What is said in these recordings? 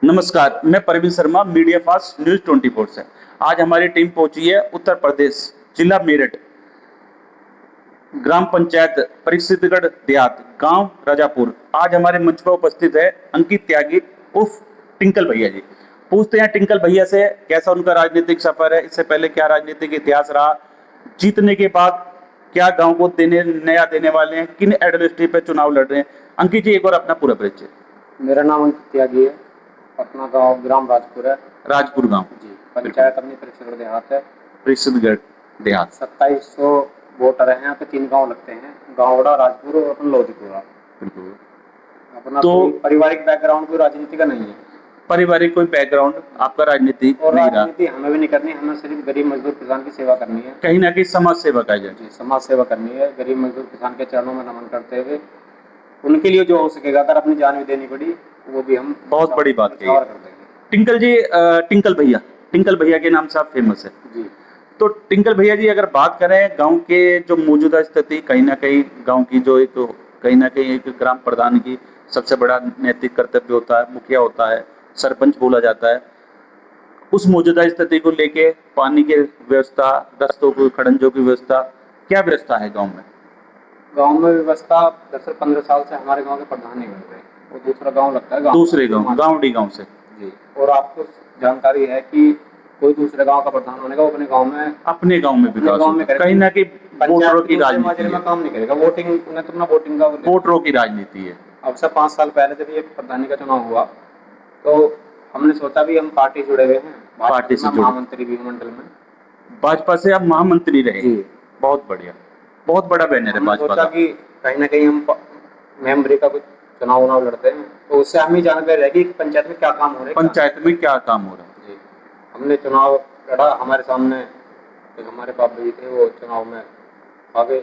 नमस्कार, मैं Parveen Sharma media fast news 24 से। आज हमारी टीम पहुंची है उत्तर प्रदेश, जिला मेरठ, ग्राम पंचायत परिषदगढ़ देहात, गांव राजापुर। आज हमारे मंच पर उपस्थित है अंकित त्यागी उर्फ टिंकल भैया जी। पूछते हैं टिंकल भैया से कैसा उनका राजनीतिक सफर है, इससे पहले क्या राजनीतिक इतिहास रहा, जीतने के बाद क्या गांव को नया देने वाले हैं, किन एडमिनिस्ट्रेटिव पे चुनाव लड़ रहे हैं। अंकित जी, एक बार अपना पूरा परिचय। मेरा नाम अंकित त्यागी है। अपना गांव ग्राम राजपुर है। राजपुर गांव जी। पंचायत अपनी परिषदगढ़ देहात है। परिषदगढ़ देहात। 2700 वोटर हैं। यहाँ पे 3 गांव लगते हैं, गांवड़ा, राजपुर और अपन लोधीपुरा। अपना तो कोई पारिवारिक बैकग्राउंड कोई राजनीति का नहीं है। पारिवारिक कोई बैकग्राउंड आपका राजनीति और नहीं रहा? राजनीति हमें भी नहीं करनी, हमें सिर्फ गरीब मजदूर किसान की सेवा करनी है। कहीं ना कहीं समाज सेवा का है। जी, समाज सेवा करनी है। गरीब मजदूर किसान के चरणों में नमन करते हुए उनके लिए जो हो सकेगा, अगर अपनी जान भी देनी पड़ी वो भी हम बहुत बड़ी बात कही कर देंगे। टिंकल जी, टिंकल भैया के नाम से आप फेमस है जी। तो टिंकल भैया जी, अगर बात करें गांव के जो मौजूदा स्थिति, कहीं ना कहीं गांव की जो एक कहीं ना कहीं एक ग्राम प्रधान की सबसे बड़ा नैतिक कर्तव्य होता है, मुखिया होता है, सरपंच बोला जाता है। उस मौजूदा स्थिति को लेके पानी की व्यवस्था, दस्तों की खड़ंजों की व्यवस्था, क्या व्यवस्था है गांव में? गांव में व्यवस्था दरअसल 15 साल से हमारे गांव के प्रधान नहीं बन रहे। वो दूसरा गांव लगता है, दूसरे गांव, गांवडी गांव से। जी। और आपको जानकारी है कि कोई दूसरे गांव का प्रधान बनेगा, वो अपने गांव में विकास होगा। कहीं ना कहीं वोटरों की राजनीति में काम नहीं करेगा। वोटिंग उन्हें तो अपना वोटिंग का वोटरों की राजनीति है। अब से 5 साल पहले जब ये प्रधानी का चुनाव हुआ तो हमने सोचा भी हम पार्टी जुड़े हुए हैं, पार्टी से महामंत्री भी मंडल में, भाजपा से आप महामंत्री रहे। बहुत बढ़िया, बहुत बड़ा बैनर है भाजपा का। कि कहीं ना कहीं हम मेंबरी का कुछ चुनाव लड़ते हैं तो उससे हमें जानकारी रहेगी कि पंचायत में क्या काम हो रहा है। पंचायत में क्या काम हो रहा है। जी। हमने चुनाव लड़ा, हमारे सामने एक हमारे बाबू जी थे, वो चुनाव में आगे,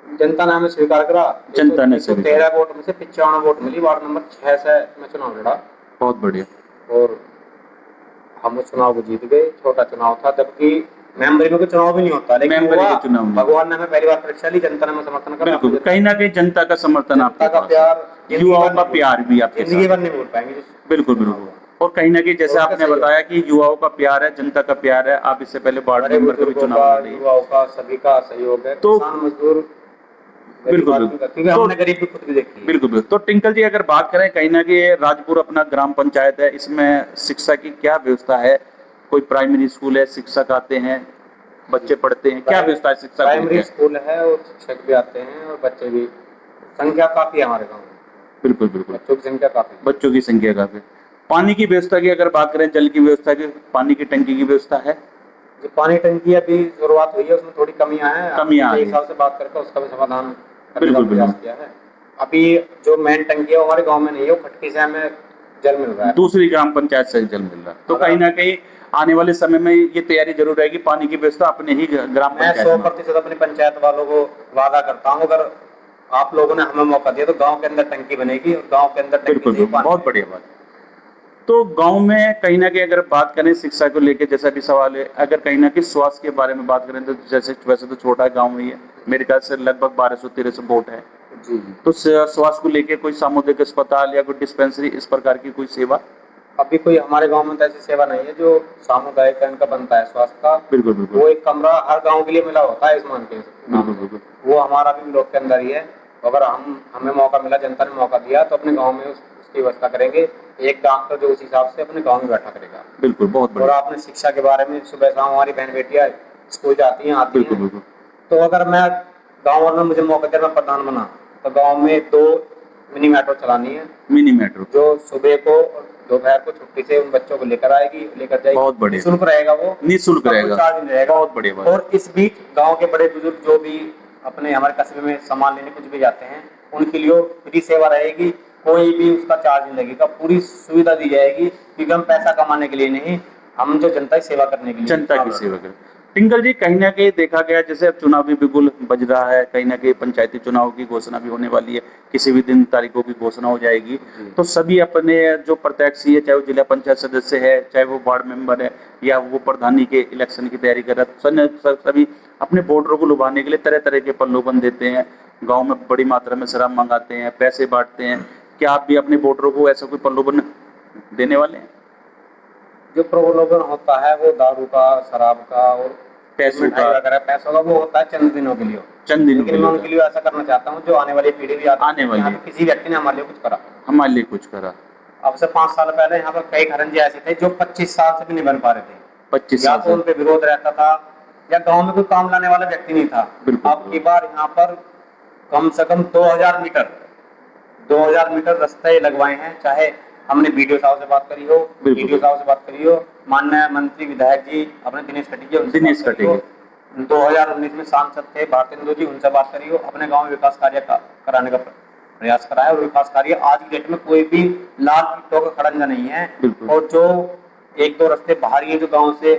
जनता ने हमें स्वीकार करा। जनता ने 13 वोट में से 95 वोट मिली। वार्ड नंबर 6 से मैं चुनाव लड़ा। बहुत बढ़िया। और हम उस चुनाव को जीत गए। छोटा चुनाव था, जबकि मेंबरी में कोई चुनाव भी नहीं होता, लेकिन भगवान ने हमें पहली बार परीक्षा ली, जनता ने हमें समर्थन करा। बिल्कुल, कहीं ना कहीं जनता का समर्थन, आपका प्यार, युवाओं का प्यार भी आपके जिंदगी भर नहीं भूल पाएंगे। बिल्कुल बिल्कुल। और कहीं ना कहीं जैसे आपने बताया कि युवाओं का प्यार है, जनता का प्यार है। आप इससे पहले वार्ड मेंबर का भी चुनाव लड़े। युवाओं का, सभी का सहयोग है। तो किसान मजदूर, बिल्कुल हमने गरीब भी खुद भी देखी है। बिल्कुल। तो टिंकल जी, अगर बात करें कहीं ना कहीं राजपुर अपना ग्राम पंचायत है, इसमें शिक्षा की क्या व्यवस्था है? कोई प्राइमरी स्कूल है, शिक्षक आते हैं, बच्चे पढ़ते हैं, क्या व्यवस्था है शिक्षा? प्राइमरी स्कूल है और शिक्षक भी आते हैं और बच्चे भी, संख्या काफी है हमारे गाँव में। बिल्कुल, बच्चों की संख्या काफी। पानी की व्यवस्था की अगर बात करें, जल की व्यवस्था की, पानी की टंकी की व्यवस्था है? जो पानी टंकी अभी शुरुआत हुई है, उसमें थोड़ी कमियां हैं। हिसाब से बात करके उसका भी समाधान प्रयास किया है। अभी जो मेन टंकी है वो हमारे गांव में नहीं है, वो खटकी से हमें जल मिल रहा है, दूसरी ग्राम पंचायत से जल मिल रहा है। तो कहीं ना कहीं आने वाले समय में ये तैयारी जरूर रहेगी, पानी की व्यवस्था अपने ही ग्राम पंचायत। 100% अपनी पंचायत वालों को वादा करता हूँ, अगर आप लोगों ने हमें मौका दिया तो गांव के अंदर टंकी बनेगी और गांव के अंदर बिल्कुल, बहुत बढ़िया बात। तो गांव में कहीं ना कहीं अगर बात करें शिक्षा को लेकर, जैसा भी सवाल है, अगर कहीं ना कहीं स्वास्थ्य के बारे में बात करें तो जैसे वैसे तो छोटा गांव ही है, मेरे ख्याल से लगभग 1200-1300 वोट है। जी। तो स्वास्थ्य को लेकर कोई सामुदायिक अस्पताल या कोई डिस्पेंसरी, इस प्रकार की कोई सेवा? अभी कोई हमारे गांव में तो ऐसी सेवा नहीं है जो सामुदायिक का बनता है स्वास्थ्य का। बिल्कुल। वो एक कमरा हर गांव के लिए मिला होता है आयुष्मान के। बिल्कुल। वो हमारा भी ब्लॉक के अंदर ही है। अगर हमें मौका मिला, जनता ने मौका दिया, तो अपने गाँव में उसकी व्यवस्था करेंगे। एक डॉक्टर जो उस हिसाब से अपने गाँव में बैठा करेगा। बिल्कुल, बहुत बढ़िया। और आपने शिक्षा के बारे में, सुबह शाम हमारी बहन बेटियां स्कूल जाती हैं, आती हैं। तो अगर मैं गाँव वालों ने मुझे मौका दिया, मैं प्रधान बना, तो गाँव में 2 मिनी मेट्रो चलानी है। मिनी मेट्रो जो सुबह को दोपहर को छुट्टी से उन बच्चों को लेकर जाएगी। बहुत बढ़िया। निःशुल्क रहेगा, वो निःशुल्क रहेगा, चार्ज नहीं रहेगा। बहुत बढ़िया बात। और इस बीच गांव के बड़े बुजुर्ग जो भी अपने हमारे कस्बे में सामान लेने कुछ भी जाते हैं, उनके लिए फ्री सेवा रहेगी। कोई भी उसका चार्ज नहीं लगेगा, पूरी सुविधा दी जाएगी, क्योंकि हम पैसा कमाने के लिए नहीं, हम जो जनता की सेवा करने के लिए, जनता की सेवा करें। टिंकल जी, कहीं ना कहीं देखा गया जैसे अब चुनाव भी बिल्कुल बज रहा है, कहीं ना कहीं पंचायती चुनाव की घोषणा भी होने वाली है, किसी भी दिन तारीखों की घोषणा हो जाएगी। तो सभी अपने जो प्रत्याशी है, चाहे वो जिला पंचायत सदस्य है, चाहे वो वार्ड मेंबर है, या वो प्रधानी के इलेक्शन की तैयारी कर रहा है, सभी अपने वोटरों को लुभाने के लिए तरह तरह के प्रलोभन देते हैं, गाँव में बड़ी मात्रा में शराब मंगाते हैं, पैसे बांटते हैं। क्या आप भी अपने वोटरों को ऐसा कोई प्रलोभन देने वाले हैं? जो प्रलोभन होता है वो दारू का, शराब का और पैसों मिठाई का, वगैरह पैसों का, वो होता है चंद दिनों के लिए। चंद दिनों के लेकिन लिए मैं होता उनके है। लिए ऐसा करना चाहता हूँ जो आने वाली पीढ़ी भी याद आने रखे कि यहाँ वाली पे किसी व्यक्ति ने हमारे लिए कुछ करा। हमारे लिए कुछ करा। अब से 5 साल पहले यहाँ पर कई खरंजे ऐसे थे जो 25 साल से भी नहीं बन पा रहे थे। 25 या साल तो से। उन पे विरोध रहता था या गांव में कोई काम लाने वाला व्यक्ति नहीं था। बिल्कुल, अब की बार यहाँ पर कम से कम 2000 मीटर रास्ते लगवाए हैं। चाहे हमने बीडीओ साहब से बात करी हो, बिल्कुल, डीडीओ साहब से बात करी हो, माननीय मंत्री विधायक जी अपने दिनेश कटेरिया उनसे दिनेश बात करी हो, कटेरिया। 2019 में सांसद थे भारतेंदु जी, उनसे बात करी हो, अपने गांव में विकास कार्य कराने का प्रयास करा है। और विकास कार्य आज की डेट में कोई भी लाल ईंटों का खड़ंजा नहीं है। बिल्कुल। और जो 1-2 रास्ते बाहरी है जो गांव से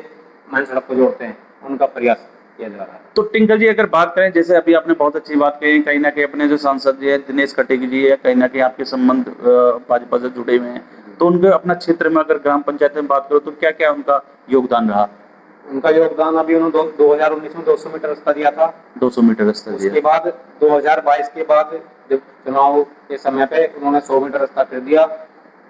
मेन सड़क को जोड़ते हैं, उनका प्रयास किया जा रहा है। तो टिंकल जी अगर बात करें, जैसे अभी आपने बहुत अच्छी बात कही, कहीं ना कहीं अपने जो सांसद जी है दिनेश कटेरिया जी है, कहीं ना कहीं आपके संबंध भाजपा से जुड़े हुए हैं, तो उनके अपना क्षेत्र में अगर ग्राम पंचायत में बात करो तो क्या क्या उनका योगदान रहा? उनका योगदान अभी उन्होंने 2019 में 200 मीटर रास्ता दिया था। 200 मीटर रास्ता दिया। उसके बाद 2022 के बाद जब चुनाव के समय पे उन्होंने 100 मीटर रास्ता कर दिया।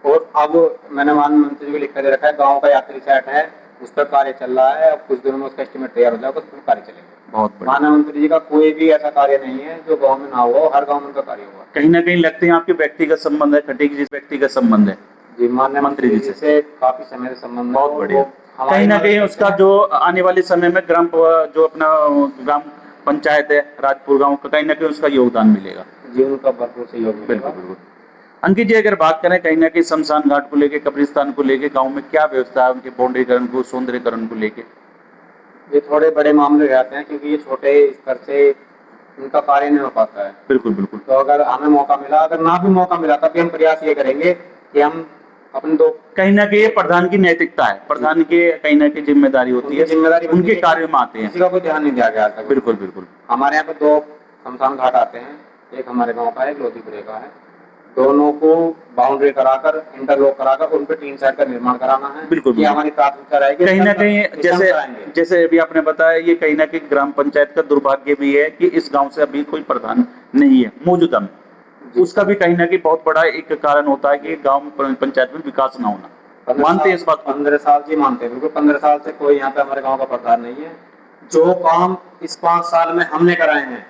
और अब मैंने माननीय मंत्री जी को लिख कर दे रखा है, गांव का यात्री सेट है, उस पर कार्य चल रहा है। अब कुछ दिनों में उसका एस्टीमेट तैयार हो जाएगा, उस पर कार्य चलेगा। बहुत बढ़िया। माननीय मंत्री जी का कोई भी ऐसा कार्य नहीं है जो गांव में ना हुआ, हर गांव में उनका कार्य हुआ। कहीं ना कहीं लगते हैं आपके व्यक्तिगत संबंध है, कटेरिया जी व्यक्तिगत संबंध है जी, माननीय मंत्री जी से काफी समय से संबंध है। बहुत बढ़िया। वो कहीं ना कहीं हमारी उसका जो आने वाले समय में जो अपना ग्राम पंचायत है राजपुर गांव का, कहीं ना कहीं उसका योगदान मिलेगा। जीवन का भरपूर सहयोग मिलेगा। बिल्कुल बिल्कुल। अंकित जी अगर बात करें कहीं ना कहीं शमशान घाट को लेके, कब्रिस्तान को लेके गांव में क्या व्यवस्था है, उनके बाउंड्रीकरण को, सौंदर्यकरण को लेके? ये थोड़े बड़े मामले रहते हैं क्योंकि ये छोटे स्तर से उनका कार्य नहीं हो पाता है। बिल्कुल बिल्कुल। तो अगर हमें मौका मिला, अगर ना भी मौका मिला तब भी हम प्रयास ये करेंगे कि हम अपने दो, कहीं ना कहीं प्रधान की नैतिकता है, प्रधान की कहीं ना कहीं जिम्मेदारी होती है, जिम्मेदारी उनके कार्य में आते हैं। किसी का कोई ध्यान नहीं दिया गया आज तक। बिल्कुल बिल्कुल। हमारे यहाँ पे 2 शमशान घाट आते हैं, एक हमारे गाँव का है, एक लोधीपुरे का है। दोनों को बाउंड्री कराकर, इंटरलॉक कराकर उन पे टीन सेट का निर्माण कराना है। बिल्कुल ये हमारी प्राथमिकता रहेगी। कहीं ना कहीं जैसे जैसे अभी आपने बताया, ये कहीं ना कहीं ग्राम पंचायत का दुर्भाग्य भी है कि इस गांव से अभी कोई प्रधान नहीं है मौजूदा में। उसका भी कहीं ना कहीं बहुत बड़ा एक कारण होता है कि गांव पंचायत में विकास ना होना। मानते हैं इस बात को? 15 साल जी मानते हैं, बिल्कुल 15 साल से कोई यहाँ पे हमारे गाँव का प्रधान नहीं है। जो काम इस 5 साल में हमने कराए हैं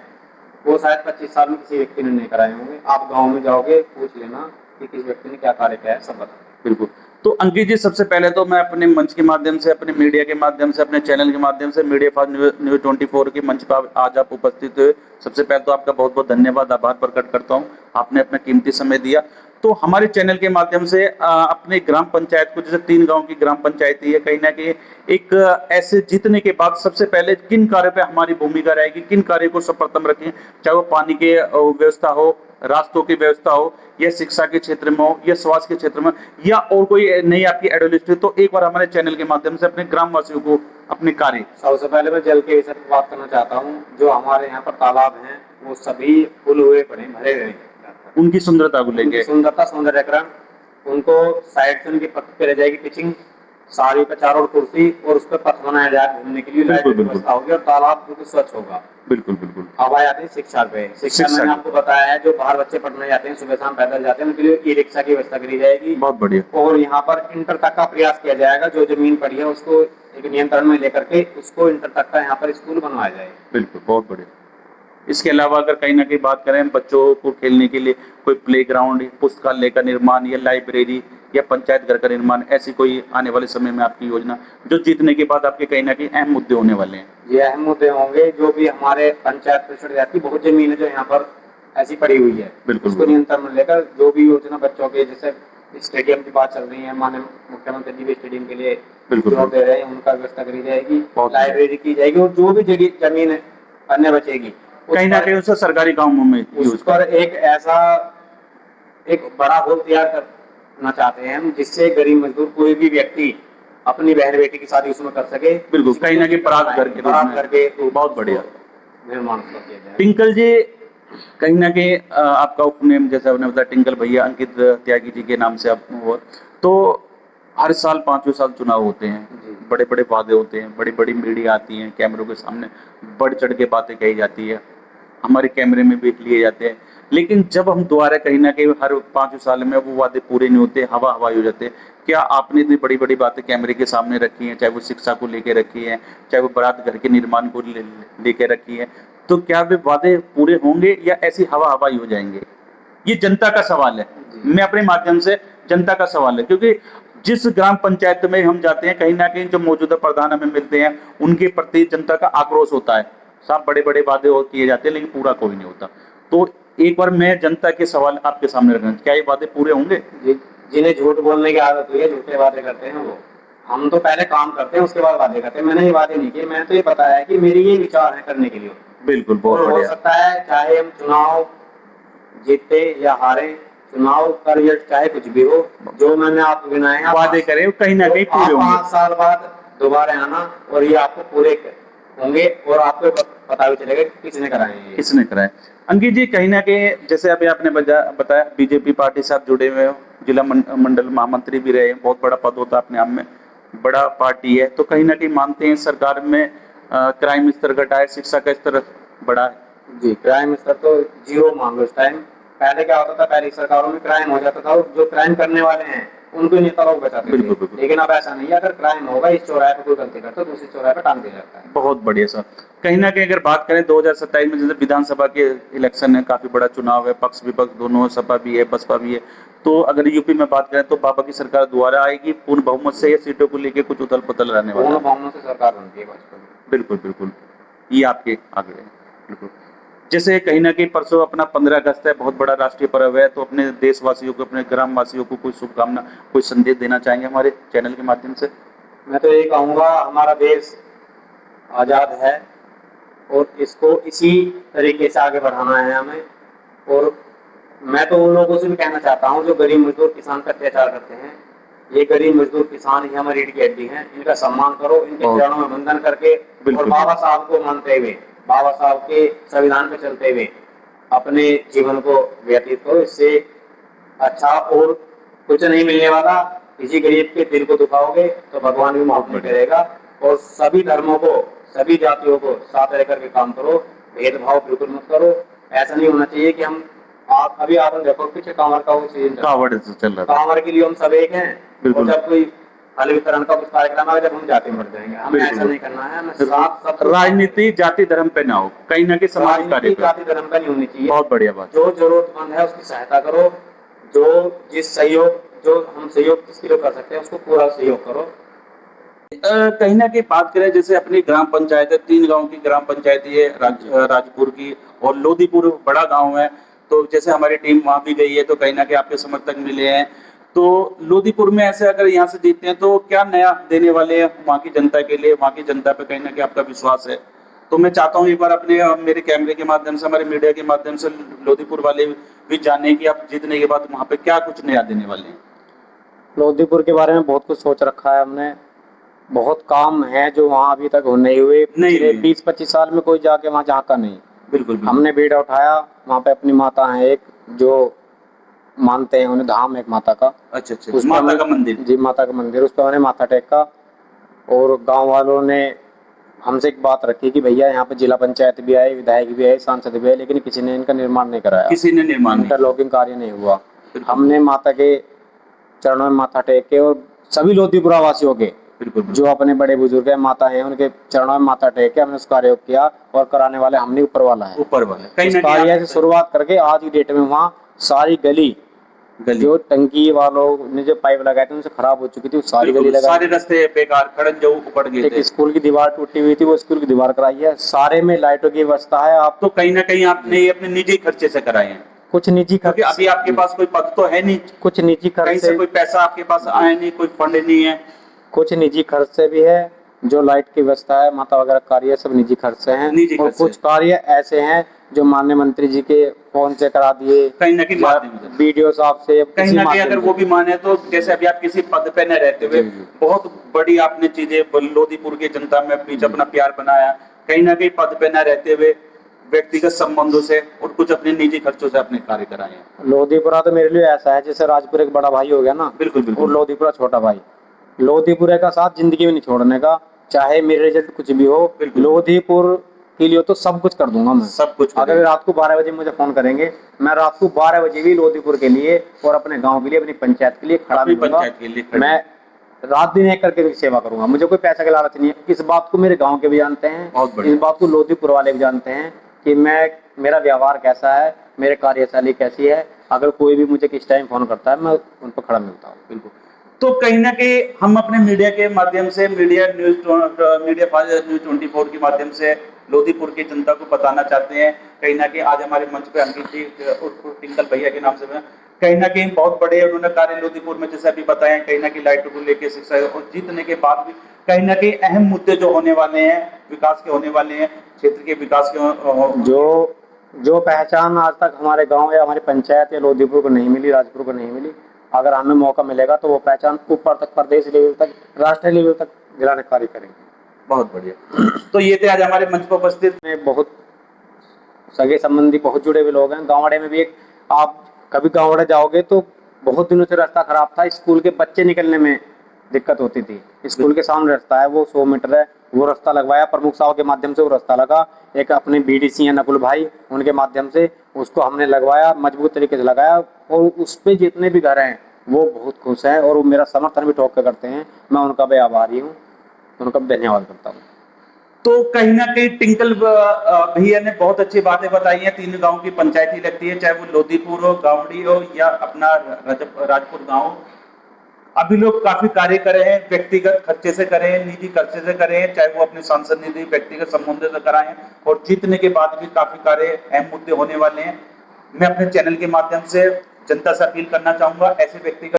वो शायद 25 साल में किसी व्यक्ति ने नहीं कराए होंगे। आप गांव में जाओगे, पूछ लेना कि किस व्यक्ति ने क्या कार्य किया है, सब बता। बिल्कुल। तो अंकित जी सबसे पहले तो मैं अपने मंच के माध्यम से, अपने मीडिया के माध्यम से, अपने चैनल के माध्यम से, मीडिया फॉर न्यूज़ 24 के मंच पर आज आप उपस्थित हुए, सबसे पहले तो आपका बहुत बहुत धन्यवाद, आभार प्रकट करता हूँ, आपने अपना कीमती समय दिया। तो हमारे चैनल के माध्यम से अपने ग्राम पंचायत को, जैसे 3 गांव की ग्राम पंचायती है, कहीं ना कहीं एक ऐसे जीतने के बाद सबसे पहले किन कार्यों पे हमारी भूमिका रहेगी, किन कार्यों को सर्वप्रथम रखें, चाहे वो पानी की व्यवस्था हो, रास्तों की व्यवस्था हो, या शिक्षा के क्षेत्र में हो, या स्वास्थ्य के क्षेत्र में, या और कोई नई आपकी एडोलिस्ट हो, तो एक बार हमारे चैनल के माध्यम से अपने ग्रामवासियों को अपने कार्य। सबसे पहले मैं जल के विषय पर बात करना चाहता हूँ। जो हमारे यहाँ पर तालाब हैं वो सभी फुल हुए पड़े, भरे हुए हैं। उनकी सुंदरता को लेके, सुंदरता, सौंदर्यकरण, उनको साइड से उनकी पत्ती पे रह जाएगी पिचिंग, सारी पे चारों कुर्सी, और उस पर पथ बनाया जाए घूमने के लिए, लाइट की व्यवस्था होगी और तालाब बिल्कुल स्वच्छ होगा। बिल्कुल बिल्कुल। अब आ जाते हैं शिक्षा पे। शिक्षा मैंने आपको बताया है, जो बाहर बच्चे पढ़ने जाते हैं, सुबह शाम पैदल जाते हैं, उनके लिए ई रिक्शा की व्यवस्था करी जाएगी। बहुत बढ़िया। और यहाँ पर इंटर तक का प्रयास किया जाएगा। जो जमीन पड़ी है उसको एक नियंत्रण में लेकर के उसको इंटर तक का यहाँ पर स्कूल बनवाया जाए। बिल्कुल, बहुत बढ़िया। इसके अलावा अगर कहीं ना कहीं बात करें बच्चों को खेलने के लिए कोई प्लेग्राउंड, पुस्तकालय का निर्माण, या लाइब्रेरी, या पंचायत घर का निर्माण, ऐसी कोई आने वाले समय में आपकी योजना जो जीतने के बाद आपके कहीं ना कहीं अहम मुद्दे होने वाले हैं? ये अहम मुद्दे होंगे। जो भी हमारे पंचायत परिषद जाती बहुत जमीन है जो यहाँ पर ऐसी पड़ी हुई है, बिल्कुल, उसको नियंत्रण में लेकर जो भी योजना बच्चों के, जैसे स्टेडियम की बात चल रही है, माननीय मुख्यमंत्री जी भी स्टेडियम के लिए जोर दे रहे हैं, उनका व्यवस्था करी जाएगी, लाइब्रेरी की जाएगी। और जो भी जगह जमीन अन्य बचेगी कहीं ना कहीं उसको सरकारी कामों में उस पर एक ऐसा एक बड़ा हॉल तैयार करना चाहते हैं हम, जिससे गरीब मजदूर कोई भी व्यक्ति अपनी बहन बेटी की शादी उसमें कर सके। बिल्कुल, कहीं ना कहीं बारात करके बहुत बढ़िया निर्माण किया जाए। टिंकल जी कहीं ना कहीं आपका उपनेम जैसे आपने बताया टिंकल भैया, अंकित त्यागी जी के नाम से आप हुआ, तो हर साल 5वें साल चुनाव होते हैं, बड़े बड़े वादे होते हैं, बड़ी बड़ी मीडिया आती है, कैमरों के सामने बढ़ चढ़ के बातें कही जाती है, हमारे कैमरे में भी लिए जाते हैं, लेकिन जब हम दोबारा कहीं ना कहीं हर 5 साल में वो वादे पूरे नहीं होते, हवा हवाई हो जाते। क्या आपने इतनी बड़ी बड़ी बातें कैमरे के सामने रखी हैं, चाहे वो शिक्षा को लेके रखी है, चाहे वो बारात घर के निर्माण को लेके रखी है, तो क्या वे वादे पूरे होंगे या ऐसी हवा हवाई हो जाएंगे? ये जनता का सवाल है। मैं अपने माध्यम से जनता का सवाल है, क्योंकि जिस ग्राम पंचायत में हम जाते हैं कहीं ना कहीं जो मौजूदा प्रधान हमें मिलते हैं उनके प्रति जनता का आक्रोश होता है। साफ बड़े बड़े वादे किए जाते हैं लेकिन पूरा कोई नहीं होता। तो एक बार मैं जनता के सवाल आपके सामने रखना, क्या ये वादे पूरे होंगे? जिन्हें झूठ बोलने की आदत हुई है, झूठे वादे करते हैं वो। हम तो पहले काम करते हैं, उसके बाद वादे करते हैं। मैंने ये वादे नहीं किए, मैंने तो ये बताया है कि मेरी ये विचार है करने के लिए। बिल्कुल, बहुत और हो बढ़िया। सकता है चाहे हम चुनाव जीते या हारे, चुनाव का रिजल्ट चाहे कुछ भी हो, जो मैंने आपको गिनाए हैं वादे करे वो कहीं ना कहीं पूरे होंगे। 5 साल बाद दोबारा आना और ये आपको पूरे होंगे और आपको पता भी चलेगा कि किसने कराए हैं ये। किसने कराए। अंकित जी, कहीं ना कहीं जैसे अभी आपने बताया बीजेपी पार्टी से आप जुड़े हुए हो, जिला मंडल महामंत्री भी रहे हैं, बहुत बड़ा पद होता है अपने आप में, बड़ा पार्टी है, तो कहीं ना कहीं मानते हैं सरकार में क्राइम स्तर घटा है, शिक्षा का स्तर बढ़ा है? जी, क्राइम स्तर तो 0 मान लो इस टाइम। पहले क्या होता था, पहले सरकारों में क्राइम हो जाता था और जो क्राइम करने वाले हैं उनको नेता लोग बचाते बिल्कुल, थे। बिल्कुल। लेकिन अब ऐसा नहीं है, अगर क्राइम होगा, इस चौराहे पे कोई गलती करता है दूसरी चौराहे पे टांग दिया जाता है। बहुत बढ़िया सर। कहीं ना कहीं अगर बात करें 2027 में, जैसे विधानसभा के इलेक्शन है, काफी बड़ा चुनाव है, पक्ष विपक्ष दोनों, सपा भी है बसपा भी है, तो अगर यूपी में बात करें तो बाबा की सरकार दोबारा आएगी पूर्ण बहुमत से, या सीटों को लेके कुछ उथल पुथल रहने वाला पूर्ण है? बहुमत से सरकार बनती है भाजपा की। बिल्कुल बिल्कुल, ये आपके आगे है। बिल्कुल। जैसे कहीं ना कहीं परसों अपना 15 अगस्त है, बहुत बड़ा राष्ट्रीय पर्व है, तो अपने देशवासियों को, अपने ग्रामवासियों को कोई शुभकामना, कोई संदेश देना चाहेंगे हमारे चैनल के माध्यम से? मैं तो ये कहूँगा, हमारा देश आज़ाद है और इसको इसी तरीके से आगे बढ़ाना है हमें। और मैं तो उन लोगों से भी कहना चाहता हूँ जो गरीब मजदूर किसान पर अत्याचार करते हैं। ये गरीब मजदूर किसान ही हमारी रीढ़ की हड्डी हैं, इनका सम्मान करो, इनके चरणों में वंदन करके और बाबा साहब को मानते हुए, बाबा साहब के संविधान पे चलते हुए अपने जीवन को व्यतीत करो। इससे अच्छा और कुछ नहीं मिलने वाला। किसी गरीब के दिल को दुखाओगे तो भगवान भी माफ नहीं करेगा। और सभी धर्मों को, सभी जातियों को साथ रह करके काम करो, भेदभाव बिल्कुल मत करो। ऐसा नहीं होना चाहिए कि हम अभी आपने देखो पीछे कांवर का वो सीजन चल रहा था, कांवर के लिए हम सब एक हैं। बिल्कुल। और जब कोई खाली वितरण का कुछ कार्यक्रम आएगा जब हम जाति मर जाएंगे। हमें ऐसा नहीं करना है। हमें साथ सब राजनीति जाति धर्म पे ना हो, कहीं ना कहीं समाज कार्य करो। जाति धर्म का नहीं होनी चाहिए। बहुत बढ़िया बात। जो जरूरतमंद है उसकी सहायता करो। जो जिस सहयोग, जो हम सहयोग किसके लिए कर सकते हैं उसको पूरा सहयोग करो। कहीं ना कहीं बात करें, जैसे अपनी ग्राम पंचायत है, 3 गांव की ग्राम पंचायत है, राजपुर की और लोधीपुर बड़ा गांव है, तो जैसे हमारी टीम वहां भी गई है तो कहीं ना कहीं आपके समर्थक मिले हैं। तो लोधीपुर में ऐसे अगर यहाँ से जीतते हैं तो क्या नया देने वाले हैं वहाँ की जनता के लिए? वहाँ की जनता पे कहीं ना कहीं आपका विश्वास है? तो मैं चाहता हूँ एक बार अपने मेरे कैमरे के माध्यम से, हमारे मीडिया के माध्यम से लोधीपुर वाले भी जाने कि आप जीतने के बाद वहाँ पे क्या कुछ नया देने वाले हैं। लोधीपुर के बारे में बहुत कुछ सोच रखा है हमने। बहुत काम है जो वहाँ अभी तक नहीं हुए। 20-25 साल में कोई जाके वहाँ झाँका नहीं। बिल्कुल। हमने बीड़ा उठाया। वहाँ पे अपनी माता है एक, जो मानते हैं उन्हें, धाम एक माता का। अच्छा, माता का मंदिर? जी, माता का मंदिर। उस पर हमने माथा टेका और गांव वालों ने हमसे एक बात रखी कि भैया यहाँ पे जिला पंचायत भी आए, विधायक भी आए, सांसद भी आए, लेकिन किसी ने इनका निर्माण नहीं कराया। किसी ने निर्माण, इंटरलॉकिंग कार्य नहीं हुआ। हमने माता के चरणों में माथा टेक के और सभी लोधीपुरा वासियों के जो अपने बड़े बुजुर्ग हैं, माता हैं, उनके चरणों में माथा टेक के हमने उसका कार्य किया। और कराने वाले हमने ऊपर वाला है। इस कार्य से शुरुआत करके आज की डेट में वहाँ सारी गली जो टंकी वालों ने जो पाइप लगाए थे उनसे खराब हो चुकी थी, वो सारी गली लगा, सारे रास्ते बेकार, खड़न जो उपड़ गए थे। एक स्कूल की दीवार टूटी हुई थी, वो स्कूल की दीवार कराई है। सारे में लाइटों की व्यवस्था है। आप तो कहीं ना कहीं आपने ये अपने निजी खर्चे से कराए हैं? कुछ निजी खर्च, क्योंकि अभी आपके पास कोई पद तो है नहीं, कुछ निजी खर्च कहीं से कोई पैसा आपके पास आया नहीं, कोई फंड नहीं है। कुछ निजी खर्च से भी है। जो लाइट की व्यवस्था है, माता वगैरह कार्य सब निजी खर्च से हैं। और कुछ कार्य ऐसे हैं जो माननीय मंत्री जी के फोन से करा दिए, कहीं ना कहीं वीडियो साहब से, कहीं ना कहीं अगर वो भी माने तो। जैसे अभी आप किसी पद पे न रहते हुए बहुत बड़ी आपने चीजें लोधीपुर की जनता में बीच अपना प्यार बनाया, कहीं ना कहीं पद पे न रहते हुए व्यक्तिगत संबंधों से और कुछ अपने निजी खर्चों से अपने कार्य कराए हैं। लोधीपुरा तो मेरे लिए ऐसा है जैसे राजपुर एक बड़ा भाई हो गया ना। बिल्कुल। और लोधीपुरा छोटा भाई। लोधीपुरा का साथ जिंदगी में नहीं छोड़ने का, चाहे मेरे रिजल्ट कुछ भी हो। लोधीपुर के लिए तो सब कुछ कर दूंगा मैं। सब कुछ अगर करेंगे। रात को 12 बजे मुझे फोन करेंगे, मैं रात को 12 बजे भी लोधीपुर के लिए और अपने गांव के लिए, अपनी पंचायत के लिए खड़ा अपनी मिलूंगा। पंचायत के लिए खड़े। मैं रात दिन एक करके भी सेवा करूंगा, मुझे कोई पैसा का लालच नहीं है। इस बात को मेरे गांव के भी जानते हैं, बहुत बढ़िया। इस बात को लोधीपुर वाले भी जानते हैं कि मेरा व्यवहार कैसा है, मेरे कार्यशैली कैसी है। अगर कोई भी मुझे किस टाइम फोन करता है, मैं उन पर खड़ा मिलता हूँ। बिल्कुल। तो कहीं ना कहीं हम अपने मीडिया के माध्यम से, मीडिया 24 के माध्यम से लोधीपुर की जनता को बताना चाहते हैं। कहीं ना कहीं आज हमारे मंच पे अंकित जी उर्फ टिंकल भैया के नाम से कहीं ना कहीं बहुत बड़े उन्होंने कार्य लोधीपुर में जैसे अभी बताया, कहीं ना कहीं लाइट को लेकर शिक्षा और जीतने के बाद भी कहीं ना कहीं अहम मुद्दे जो होने वाले हैं, विकास के होने वाले हैं, क्षेत्र के विकास के जो पहचान आज तक हमारे गांव या हमारी पंचायत या लोधीपुर को नहीं मिली, राजपुर को नहीं मिली, अगर हमें मौका मिलेगा तो वो पहचान ऊपर तक, प्रदेश लेवल तक, राष्ट्रीय लेवल तक दिलाने का कार्य करेंगे। बहुत बढ़िया। तो ये थे आज हमारे मंच पर उपस्थित में बहुत सगे संबंधी बहुत जुड़े हुए लोग हैं। गाँवड़े में भी एक, आप कभी गाँवड़े जाओगे तो बहुत दिनों से रास्ता खराब था, स्कूल के बच्चे निकलने में दिक्कत होती थी। स्कूल के सामने रास्ता है, वो 100 मीटर है, वो रास्ता लगवाया प्रमुख साहब के माध्यम से, वो रास्ता लगा। एक अपने बीडीसी हैं नकुल भाई, उनके माध्यम से उसको हमने लगवाया, मजबूत तरीके से लगाया, और उस पे जितने भी घर हैं वो बहुत खुश हैं और वो मेरा समर्थन भी ठोक के करते हैं। मैं उनका भी आभारी हूँ, उनका भी धन्यवाद करता हूँ। तो कहीं ना कहीं टिंकल भैया ने बहुत अच्छी बातें बताई हैं। 3 गांव की पंचायत ही लगती है, चाहे वो लोधीपुर हो, गावड़ी हो या अपना राजपुर गांव। अभी लोग काफी कार्य करे हैं, व्यक्तिगत खर्चे से करे हैं, निजी खर्चे से करे हैं, चाहे वो अपने सांसद निधि व्यक्तिगत संबंध से कराएं, और जीतने के बाद भी काफी कार्य अहम मुद्दे होने वाले हैं। मैं अपने चैनल के माध्यम से जनता से अपील करना चाहूंगा, ऐसे व्यक्तिगत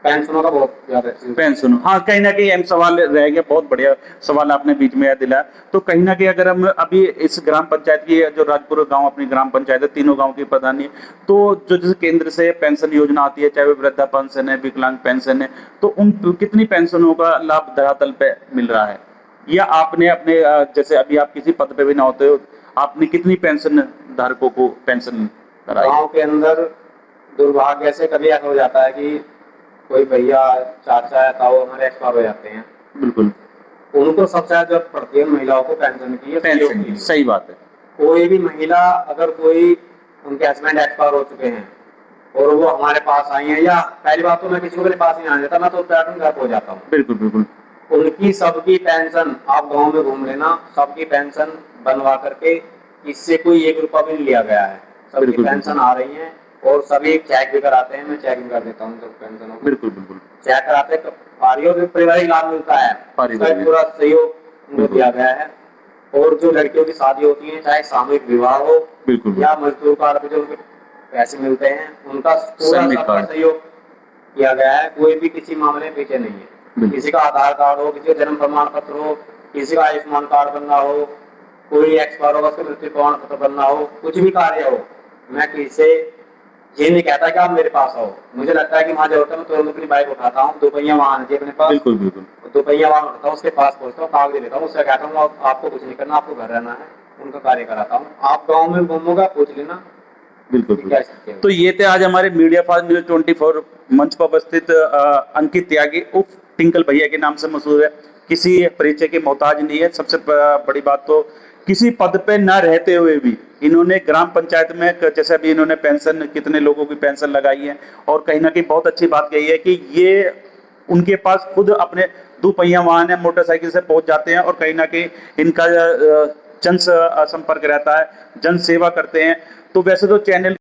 पेंशनों का बहुत ज्यादा पेंशन, हाँ कहीं ना कहीं अहम सवाल रह गया। बहुत बढ़िया सवाल आपने बीच में दिलाया। तो कहीं ना कहीं अगर हम अभी इस ग्राम पंचायत की, जो राजपुर गांव अपनी ग्राम पंचायत है, तीनों गांव की प्रधानी है, तो जो जैसे केंद्र से पेंशन योजना आती है, चाहे वो वृद्धा पेंशन है, विकलांग पेंशन है, तो उन कितनी पेंशनों का लाभ धरातल पे मिल रहा है, या आपने अपने जैसे अभी आप किसी पद पे भी ना होते हो, आपने कितनी पेंशन धारकों को पेंशन कराई? गाँव के अंदर दुर्भाग्य से कभी ऐसा हो जाता है कि कोई भैया, चाचा या ताऊ हमारे एक्सपायर हो जाते हैं। बिल्कुल, उनको सबसे ज्यादा जरूरत पड़ती है महिलाओं को पेंशन की या सहयोग पेंशन की। सही बात है। कोई भी महिला, अगर कोई उनके हस्बैंड एक्सपायर हो चुके हैं और वो हमारे पास आई हैं, या पहली बात तो मैं किसी को मेरे पास नहीं आने देता, मैं तो पैटर्न घर पहुंच जाता हूँ। बिल्कुल बिल्कुल। उनकी सबकी पेंशन, आप गांव में घूम लेना, सबकी पेंशन बनवा करके, इससे कोई 1 रुपया भी नहीं लिया गया है। सबकी बिल्कुल, पेंशन आ रही है और सभी चेक भी कराते हैं, मैं चेक भी कर देता हूँ सब पेंशनों को। बिल्कुल बिल्कुल। चेक कराते पारियों में पारिवारिक लाभ मिलता है, उसका पूरा सहयोग उनको दिया गया है। और जो लड़कियों की शादी होती है, चाहे सामूहिक विवाह हो बिल्कुल या मजदूर कार्ड पे जो उनके पैसे मिलते हैं, उनका पूरा सबका सहयोग किया गया है। कोई भी किसी मामले में पीछे नहीं है। किसी का आधार कार्ड हो, किसी का जन्म प्रमाण पत्र हो, किसी का आयुष्मान कार्ड बनना हो, कोई एक्सपायर होगा उसका मृत्यु प्रमाण पत्र बनना हो, कुछ भी कार्य हो, मैं किसी से ये नहीं कहता कि आप मेरे पास आओ। मुझे लगता है कि वहाँ जरूरत है, मैं तुरंत अपनी बाइक उठाता हूँ, 2 पहिया वाहन है अपने पास, बिल्कुल बिल्कुल, 2 पहिया वाहन उठाता हूँ, उसके पास पहुँचता हूँ, कागज लेता हूँ, उससे कहता हूँ आपको कुछ नहीं करना, आपको घर रहना है, उनका कार्य कराता हूँ। आप गाँव में घूमोगा, पूछ लेना। बिल्कुल बिल्कुल। तो ये थे आज हमारे मीडिया फास्ट न्यूज 24 मंच पर उपस्थित अंकित त्यागी उर्फ टिंकल भैया के नाम से मशहूर है। किसी परिचय के मोहताज नहीं है। सबसे बड़ी बात तो किसी पद पे न रहते हुए भी इन्होंने ग्राम पंचायत में, जैसे अभी इन्होंने पेंशन, कितने लोगों की पेंशन लगाई है, और कहीं ना कहीं बहुत अच्छी बात कही है कि ये उनके पास खुद अपने 2 पहिया वाहन है, मोटरसाइकिल से पहुंच जाते हैं, और कहीं ना कहीं इनका जन संपर्क रहता है, जन सेवा करते हैं। तो वैसे तो चैनल